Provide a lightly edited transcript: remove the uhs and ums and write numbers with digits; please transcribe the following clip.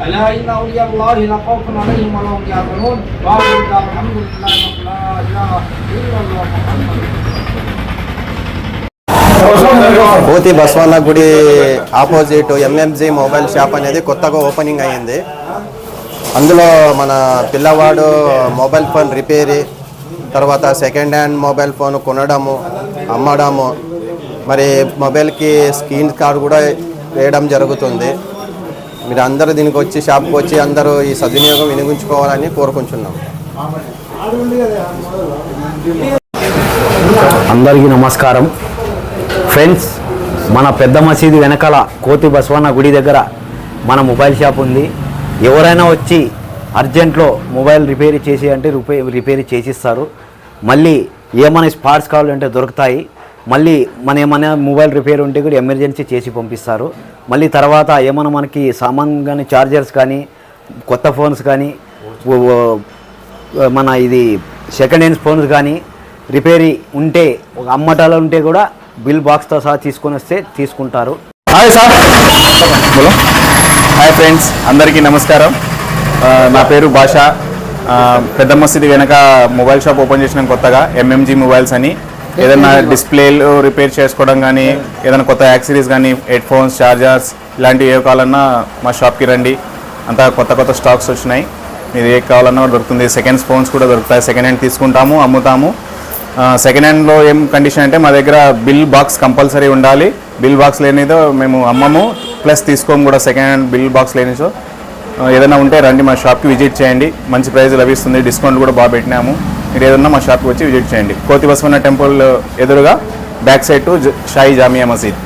అలా ఇన్న ఔలియాల్లాహి లా ఖౌఫున్ అలైహిం వలా హుమ్ యహ్జనూన్ వా అల్హమ్దులిల్లాహి లా ఇలాహా ఇల్లల్లాహు ముహమ్మదుర్ కోతి బస్వన్న గుడి ఆపోజిట్ ఎంఎంజీ మొబైల్ షాప్ అనేది కొత్తగా ఓపెనింగ్ అయ్యింది. అందులో మన పిల్లవాడు మొబైల్ ఫోన్ రిపేరీ, తర్వాత సెకండ్ హ్యాండ్ మొబైల్ ఫోన్ కొనడము, అమ్మడము, మరి మొబైల్కి స్క్రీన్ కార్డ్ కూడా వేయడం జరుగుతుంది. మీరు అందరూ దీనికి వచ్చి షాప్కి వచ్చి అందరూ ఈ సద్వినియోగం వినియోగించుకోవాలని కోరుకుంటున్నాం. అందరికీ నమస్కారం ఫ్రెండ్స్. మన పెద్ద మసీదు వెనకాల కోతి బస్వన్న గుడి దగ్గర మన మొబైల్ షాప్ ఉంది. ఎవరైనా వచ్చి అర్జెంట్లో మొబైల్ రిపేరీ చేసి అంటే రిపేరీ చేసిస్తారు. మళ్ళీ ఏమైనా స్పాట్స్ కావాలంటే దొరుకుతాయి. మళ్ళీ మన ఏమైనా మొబైల్ రిపేర్ ఉంటే కూడా ఎమర్జెన్సీ చేసి పంపిస్తారు. మళ్ళీ తర్వాత ఏమైనా మనకి సామాన్ కానీ చార్జర్స్ కానీ కొత్త ఫోన్స్ కానీ మన ఇది సెకండ్ హ్యాండ్ ఫోన్స్ కానీ రిపేరీ ఉంటే అమ్మటాలు ఉంటే కూడా బిల్ బాక్స్తో సహా తీసుకొని వస్తే తీసుకుంటారు. హాయ్ సార్, హాయ్ ఫ్రెండ్స్, అందరికీ నమస్కారం. నా పేరు భాష. పెద్ద మసీదు వెనక మొబైల్ షాప్ ఓపెన్ చేసిన కొత్తగా ఎంఎంజీ మొబైల్స్ అని. ఏదైనా డిస్ప్లేలు రిపేర్ చేసుకోవడం కానీ, ఏదైనా కొత్త యాక్సరీస్ కానీ, హెడ్ ఫోన్స్, చార్జర్స్ ఇలాంటివి ఏ కావాలన్నా మా షాప్కి రండి. అంతా కొత్త స్టాక్స్ వచ్చినాయి. మీరు ఏ కావాలన్నా దొరుకుతుంది. సెకండ్ ఫోన్స్ కూడా దొరుకుతాయి. సెకండ్ హ్యాండ్ తీసుకుంటాము, అమ్ముతాము. సెకండ్ హ్యాండ్లో ఏం కండిషన్ అంటే మా దగ్గర బిల్ బాక్స్ కంపల్సరీ ఉండాలి. బిల్ బాక్స్ లేనిదో మేము అమ్మము, ప్లస్ తీసుకోము కూడా. సెకండ్ హ్యాండ్ బిల్ బాక్స్ లేనిదో ఏదైనా ఉంటే రండి, మా షాప్కి విజిట్ చేయండి. మంచి ప్రైస్ లభిస్తుంది. డిస్కౌంట్ కూడా బాగా పెట్టినాము. మీరు ఏదన్నా మా షాప్కి వచ్చి విజిట్ చేయండి. కోతి బస్వన్న టెంపుల్ ఎదురుగా బ్యాక్ సైడ్ టు షాయి జామియా మసీద్.